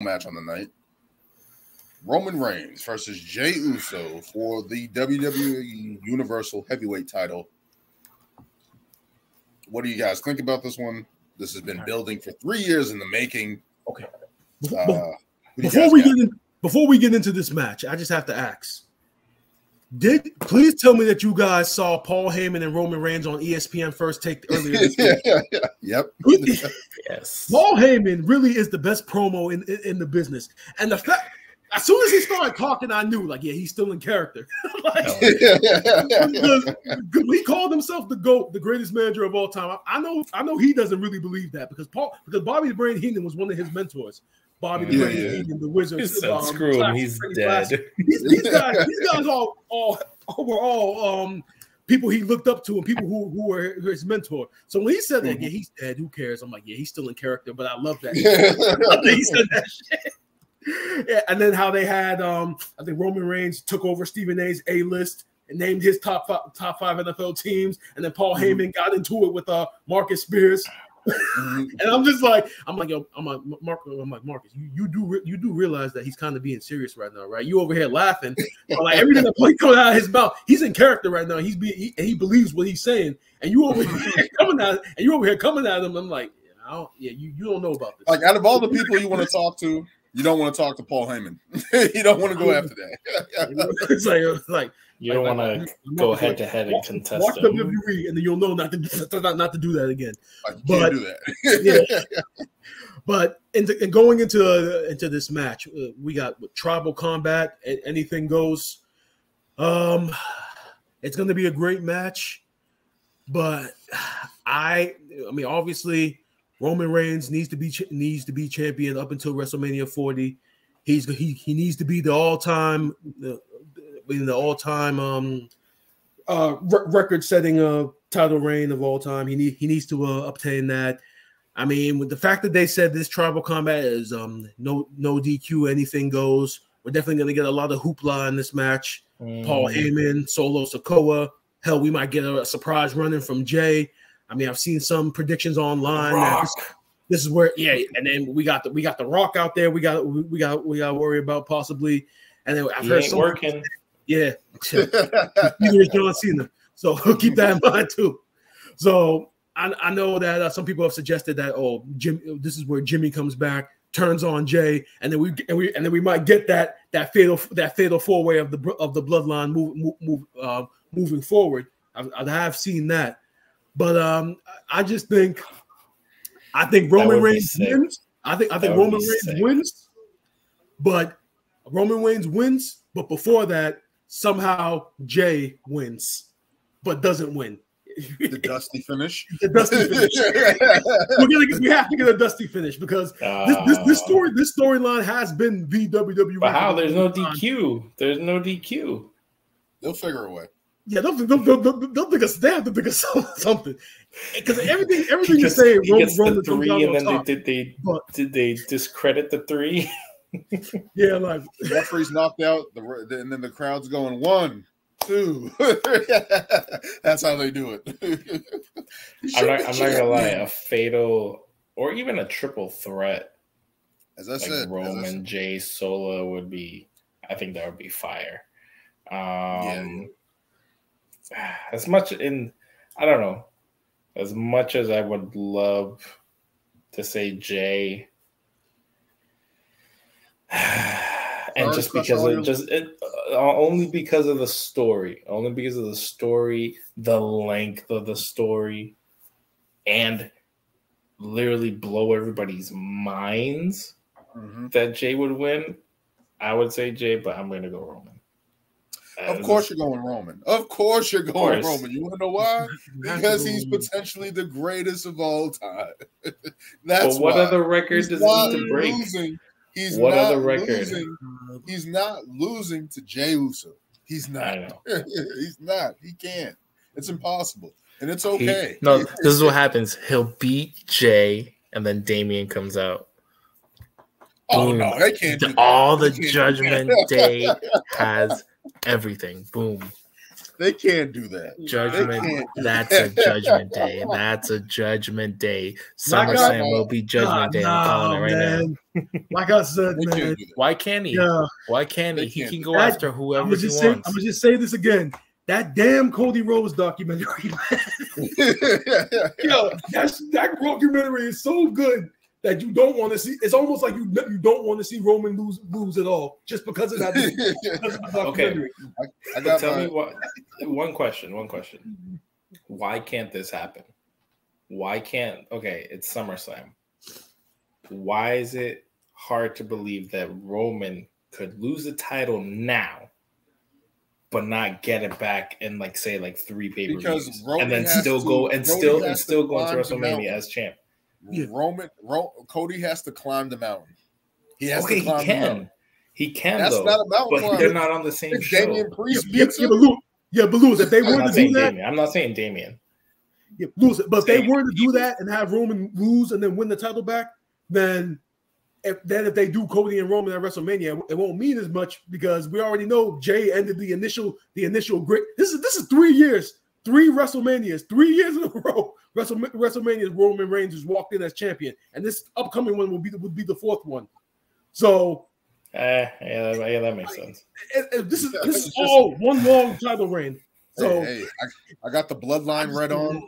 match on the night. Roman Reigns versus Jey Uso for the WWE Universal Heavyweight title. What do you guys think about this one? This has been building for 3 years in the making. Okay. Before we get into this match, I just have to ask. Please tell me that you guys saw Paul Heyman and Roman Reigns on ESPN First Take earlier this week. Yep. Yes. Paul Heyman really is the best promo in the business. And the fact, as soon as he started talking, I knew, like, yeah, he's still in character. He called himself the GOAT, the greatest manager of all time. I know he doesn't really believe that because Bobby the Brain Heenan was one of his mentors. Bobby the Brain Heenan, the Wizard. Screw him, he's dead. These guys all were all people he looked up to and people who were his mentor. So when he said that, yeah, he's dead. Who cares? I'm like, yeah, he's still in character, but I love that. He said that shit. Yeah, and then how they had, I think Roman Reigns took over Stephen A's A-list and named his top five NFL teams, and then Paul Heyman got into it with Marcus Spears. And I'm like, Marcus, you do realize that he's kind of being serious right now, right? You over here laughing, but like everything that coming out of his mouth, he's in character right now. He believes what he's saying, and you over here coming at him. I'm like, you don't know about this. Like out of all the people you want to talk to, you don't want to talk to Paul Heyman. You don't want to go after that. It's like you don't want to go head to head and contest. Watch WWE, and then you'll know not to do that again. Can't do that. But going into this match, we got tribal combat. Anything goes. It's going to be a great match, but I mean, obviously, Roman Reigns needs to be champion up until WrestleMania 40. He needs to be the all-time record-setting title reign of all time. He needs to obtain that. I mean, with the fact that they said this tribal combat is no DQ, anything goes, we're definitely going to get a lot of hoopla in this match. Paul Heyman, Solo Sikoa. Hell, we might get a surprise run-in from Jey. I mean, I've seen some predictions online that this is where, and then we got the Rock out there. We got to worry about possibly, and then I've heard some working. Yeah, neither is John Cena, so keep that in mind too. So I know that some people have suggested that this is where Jimmy comes back, turns on Jey, and then we might get that fatal four-way of the bloodline moving forward. I have seen that. But I think Roman Reigns wins. I think Roman Reigns wins. But Roman Reigns wins. But before that, somehow Jey wins, but doesn't win. The dusty finish. The dusty finish. We have to get a dusty finish because this storyline has been the WWE. But how? There's no DQ. There's no DQ. They'll figure a way. Yeah, they'll think us. They have to think of something because everything you say. Roman three, and then did they discredit the three? Yeah, like the referee's knocked out, and then the crowd's going 1, 2. That's how they do it. I'm not gonna lie, a fatal or even a triple threat, as I said, Roman, Jey, Solo would be. I think that would be fire. As much as I would love to say Jey, and just because only because of the story, the length of the story, and literally blow everybody's minds that Jey would win, I would say Jey, but I'm going to go Roman. Of course you're going Roman. Of course you're going Roman. You want to know why? Because he's potentially the greatest of all time. That's but what why. other record does he need to break? He's not losing to Jey Uso. He's not. He's not. He can't. It's impossible. And it's okay. This is what happens. He'll beat Jey, and then Damian comes out. Oh, no, they can't do that. All the Judgment Day has everything. Boom. They can't do that. Judgment. That's a judgment day. That's a judgment day. SummerSlam will be judgment day. I'm calling it right now. Like I said, man. Why can't he? Yeah. Why can't he? He can go after whoever he wants. I'm gonna just say this again. That damn Cody Rhodes documentary, man. Yo, that documentary is so good that you don't want to see. It's almost like you don't want to see Roman lose at all just because of that. Okay, I got tell me what. One question. Why can't this happen? Why can't? Okay, it's SummerSlam. Why is it hard to believe that Roman could lose the title now, but not get it back in like 3 pay-per-views, and then still go into WrestleMania as champ? Cody has to climb the mountain. He can. That's though, not a mountain climb. They're not on the same show. Damian Priest but Lewis, if they were to do that, I'm not saying Damian. Yeah, lose it. But if they were to do that and have Roman lose and then win the title back, then if they do Cody and Roman at WrestleMania, it won't mean as much because we already know Jey ended the initial great. This is 3 years, 3 WrestleManias, 3 years in a row. WrestleMania's Roman Reigns has walked in as champion, and this upcoming one would be the 4th one. So, yeah, that makes sense. This is all one long title reign. So, I got the Bloodline red on.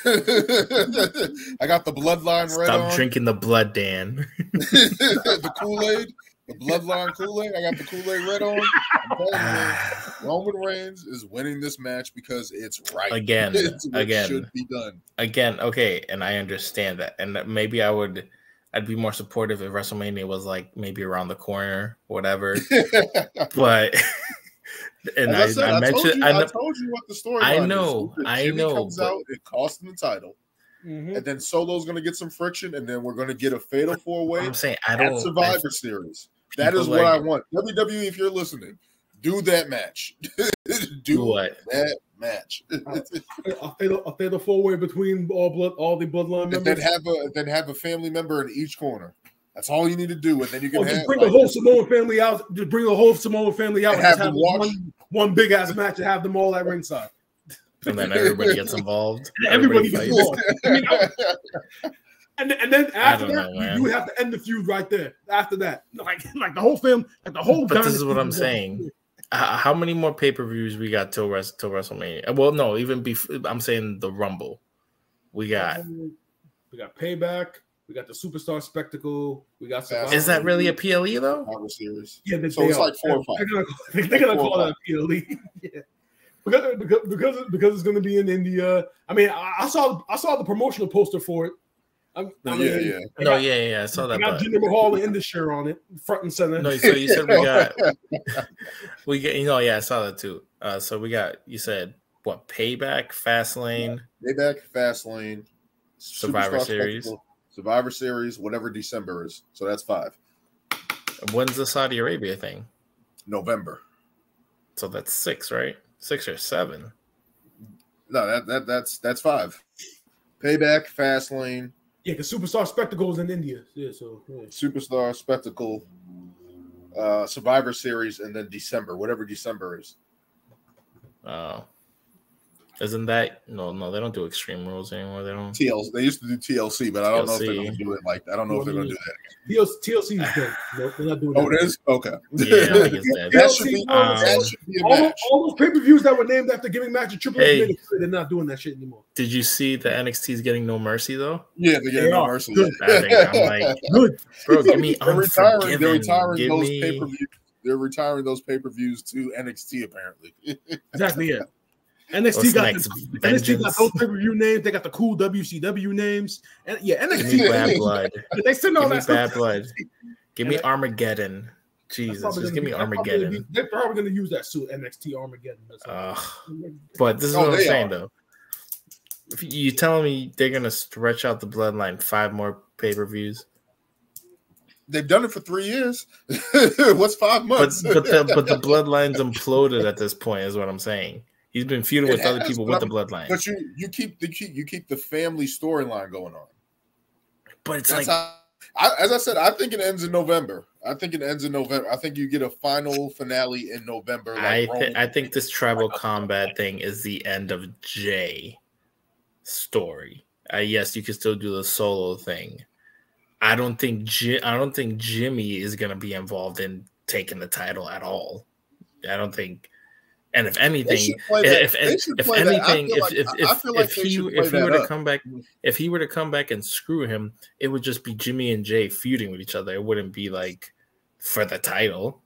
I got the Bloodline red on. Stop drinking the blood, Dan. The Kool-Aid, the Bloodline Kool-Aid. I got the Kool-Aid red on. I'm telling you, Roman Reigns is winning this match because it's right. Again, should be done. Again, okay, and I understand that. And maybe I'd be more supportive if WrestleMania was like maybe around the corner, whatever. But and I told you what the story. I know. Comes out, it costs him the title, and then Solo's going to get some friction, and then we're going to get a fatal 4-way. I'm saying at Survivor Series. That is what I want. WWE, if you're listening, do that match. do what? That match. a fatal 4-way between all the Bloodline members. Then have a family member in each corner. That's all you need to do, and then you can just bring the whole Samoan family out. Just bring the whole Samoan family out and have one big ass match and have them all at ringside. And then everybody gets involved. Everybody gets involved. And then after that, you would have to end the feud right there. After that, like the whole film, like the whole. But this is what I'm saying. How many more pay-per-views we got till WrestleMania? Well, no, even before. I'm saying the Rumble. We got Payback. We got the Superstar Spectacle. We got. Is that really a PLE though? Series. Yeah, so it's like 4 or 5. They're gonna call it a PLE. Yeah. Because it's gonna be in India. I mean, I saw the promotional poster for it. I saw that. I got Jinder Mahal and Indusher on it, front and center. No, so you said we got. I saw that too. So we got. You said what? Payback, Fastlane, Survivor Series. Survivor Series, whatever December is. So that's 5. When's the Saudi Arabia thing? November. So that's 6, right? 6 or 7. No, that's 5. Payback, Fastlane. Yeah, because Superstar Spectacle is in India. Yeah, so Superstar Spectacle, Survivor Series, and then December, whatever December is. Oh. Isn't that no? They don't do Extreme Rules anymore. They don't. TLC. They used to do TLC, but I don't know if they're going to do it like that. I don't know if they're going to do that. TLC is dead. No, they're not doing that. Oh, it is? Okay. Yeah, I think it's dead. that should be a match. All those pay-per-views that were named after giving match a Triple H, they're not doing that shit anymore. Did you see the NXT's getting No Mercy though? Yeah, they're getting No Mercy. I'm like, good, bro. Give me. They're retiring those pay-per-views. They're retiring those pay-per-views to NXT apparently. Exactly. Yeah. NXT got those pay-per-view names. They got the cool WCW names. And yeah, NXT. Give me Bad Blood. They send all that Bad Blood. Give me Armageddon. Jesus, just give me Armageddon. They're probably going to use that suit, NXT Armageddon. But this is what I'm saying, though. If you telling me they're going to stretch out the Bloodline 5 more pay-per-views? They've done it for 3 years. What's 5 months? But the Bloodline's imploded at this point, is what I'm saying. He's been feuding with other people with the Bloodline. But you keep the family storyline going on. But it's As I said, I think it ends in November. I think you get a final finale in November. I think this tribal combat thing is the end of Jey story. Yes, you can still do the solo thing. I don't think Jimmy is going to be involved in taking the title at all. I don't think. And if anything, if he were to come back and screw him, it would just be Jimmy and Jey feuding with each other. It wouldn't be like for the title.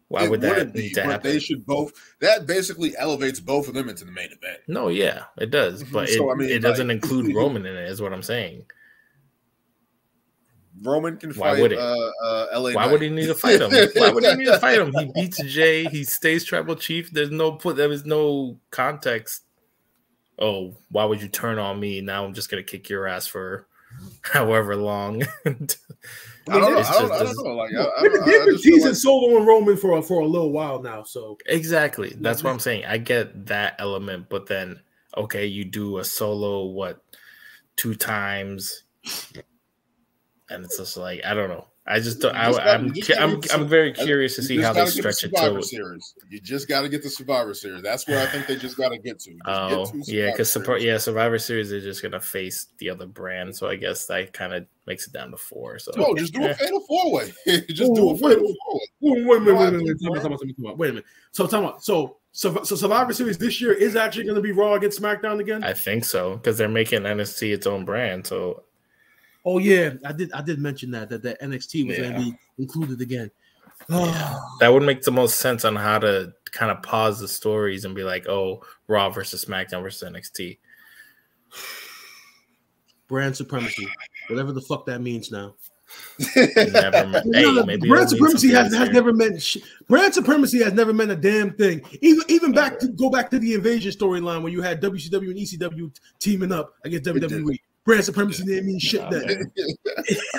Why would that need to happen? They should both. That basically elevates both of them into the main event. No, yeah, it does, but it doesn't include Roman in it. Is what I'm saying. Roman can fight. LA. Why would he need to fight him? Why would he need to fight him? He beats Jey. He stays tribal chief. There was no context. Oh, why would you turn on me? Now I'm just gonna kick your ass for however long. I don't know. Like, they've been teasing Solo and Roman for a little while now. So exactly, that's what I'm saying. I get that element, but then okay, you do a Solo 2 times. And it's just like I don't know. I just don't. I'm very curious to see how they stretch it to. You just got to get the Survivor Series. That's where I think they just got to get to. Because Survivor Series they're just gonna face the other brand, so I guess that kind of makes it down to 4. So no, just do a fatal 4-way. Just do a fatal 4-way. Wait a minute. So talking about so Survivor Series this year is actually going to be Raw against SmackDown again. I think so because they're making NXT its own brand. So. Oh yeah, I did mention that NXT was going to be included again. Yeah. That would make the most sense on how to kind of pause the stories and be like, oh, Raw versus SmackDown versus NXT. Brand supremacy, whatever the fuck that means now. Brand supremacy has never meant brand supremacy has never meant a damn thing. Even go back to the Invasion storyline when you had WCW and ECW teaming up against WWE. Brand supremacy didn't mean shit then.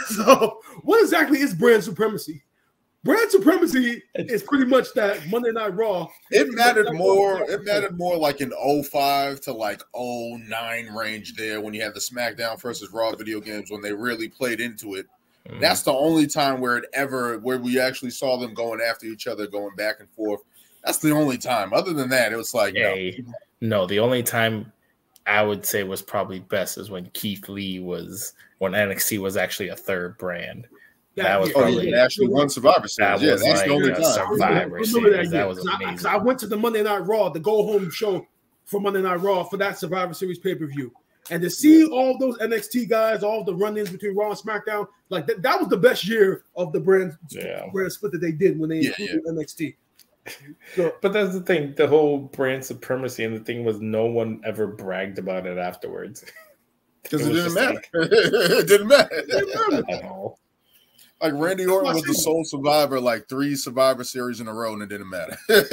So, what exactly is brand supremacy? Brand supremacy is pretty much that Monday Night Raw. It mattered more like in 05 to like 09 range there when you had the SmackDown versus Raw video games when they really played into it. That's the only time where we actually saw them going after each other, going back and forth. That's the only time. Other than that, it was like no. The only time I would say was probably best is when Keith Lee when NXT was actually a third brand. That was probably actually one Survivor Series. That was that's the only time. Survivor Series. That was amazing. Because I went to the Monday Night Raw, the go home show for Monday Night Raw for that Survivor Series pay-per-view. And to see all those NXT guys, all the run-ins between Raw and SmackDown, like that was the best year of the brand split that they did when they included NXT. So, but that's the thing, the whole brand supremacy, and the thing was no one ever bragged about it afterwards. Because it didn't matter. It didn't matter at all. Like Randy Orton was the sole survivor, like 3 Survivor Series in a row, and it didn't matter. That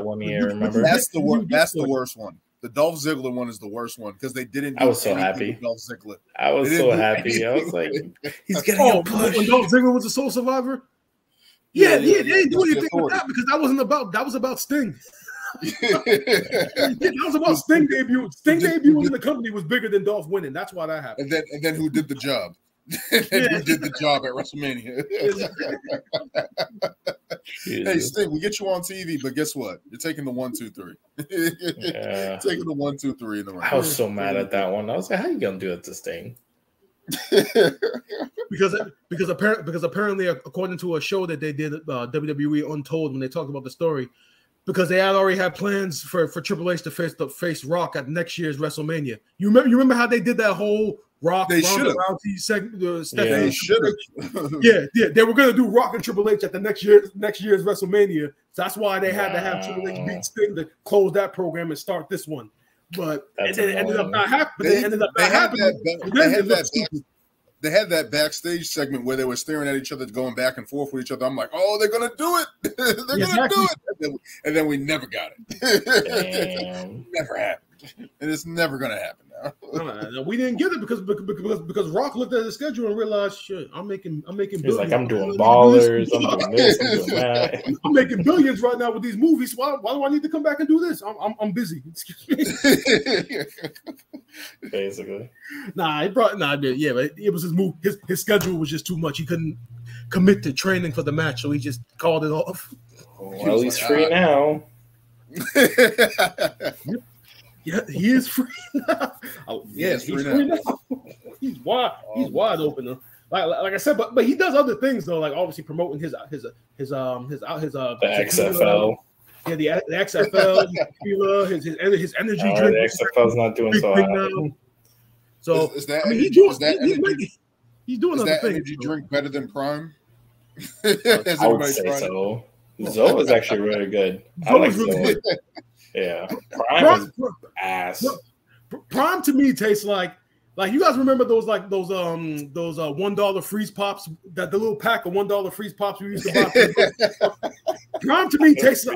1 year, remember? That's the worst one. The Dolph Ziggler one is the worst one because they didn't. I was so happy. Dolph Ziggler. I was so happy. I was like, he's getting a push. When Dolph Ziggler was the sole survivor. Yeah, they didn't do anything with that because that was about Sting. That was about Sting debut. Sting debut in the company was bigger than Dolph winning. That's why that happened. And then who did the job? Who did the job at WrestleMania? Hey Sting, we get you on TV, but guess what? You're taking the 1, 2, 3. Taking the 1, 2, 3 in the ring. I was so mad at that one. I was like, how you gonna do it to Sting? because apparently according to a show that they did WWE Untold when they talked about the story, because they had already had plans for Triple H to face Rock at next year's WrestleMania. You remember how they did that whole Rock Ronda Rousey segment? They should have. Yeah, they were gonna do Rock and Triple H at the next year's WrestleMania. So that's why they had to have Triple H beat Sting to close that program and start this one. But it ended up not happening. They had that backstage segment where they were staring at each other, going back and forth with each other. I'm like, oh, they're gonna do it. They're gonna do it, and then we never got it. Never happened. And it's never gonna happen now. No, we didn't get it because Rock looked at the schedule and realized, shit, I'm making billions. He's like, I'm doing ballers, I'm doing this, I'm doing that. I'm making billions right now with these movies. Why do I need to come back and do this? I'm busy. Basically. But it was his move. His schedule was just too much. He couldn't commit to training for the match, so he just called it off. Well, at least free now. Yeah, he is free now. He's free now. He's wide open though. Like I said, but he does other things though, like obviously promoting his the XFL. Yeah, the XFL, his energy drink. The XFL's not doing so hot. So is that, he's doing other things. Energy drink better than Prime? I would say so. Zoe is actually really good. I like Zoe. Yeah, Prime is ass. Prime to me tastes like you guys remember those $1 freeze pops, that the little pack of $1 freeze pops we used to buy. Prime to me tastes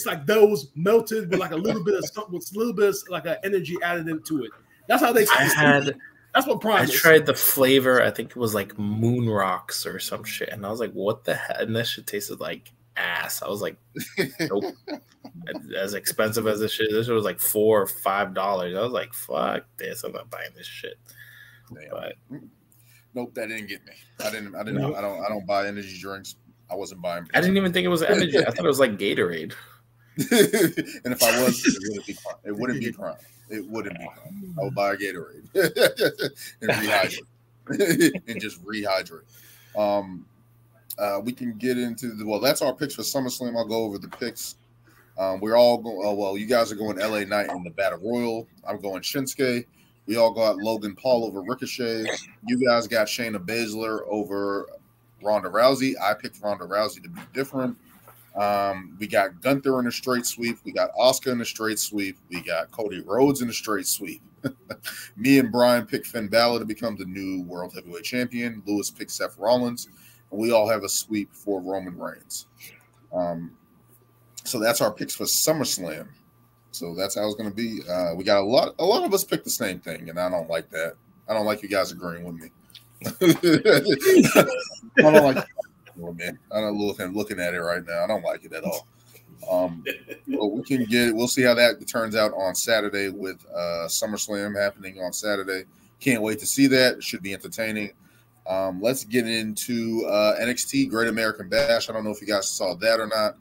like those melted with like a little bit of something, with a little bit of like an energy added into it. That's how they taste. That's what Prime is. I tried the flavor. I think it was like Moon Rocks or some shit, and I was like, "What the hell?" And that shit tasted like ass. I was like, "Nope." As expensive as this shit was like $4 or $5. I was like, "Fuck this! I'm not buying this shit." But nope, that didn't get me. I don't buy energy drinks. I wasn't buying. I didn't even think it was energy. I thought it was like Gatorade. And if I was, it wouldn't be Prime. It wouldn't be Prime. I would buy a Gatorade and rehydrate and just rehydrate. We can get into that's our picks for SummerSlam. I'll go over the picks. We're all going. You guys are going LA Knight in the Battle Royal. I'm going Shinsuke. We all got Logan Paul over Ricochet. You guys got Shayna Baszler over Ronda Rousey. I picked Ronda Rousey to be different. We got Gunther in a straight sweep. We got Asuka in a straight sweep. We got Cody Rhodes in a straight sweep. Me and Brian picked Finn Balor to become the new World Heavyweight Champion. Lewis picked Seth Rollins. And we all have a sweep for Roman Reigns. So that's our picks for SummerSlam. So that's how it's going to be. We got a lot of us picked the same thing, and I don't like that. I don't like you guys agreeing with me. I don't like it, man. I don't looking at it right now. I don't like it at all. But we'll see how that turns out on Saturday with SummerSlam happening on Saturday. Can't wait to see that. It should be entertaining. Let's get into NXT Great American Bash. I don't know if you guys saw that or not.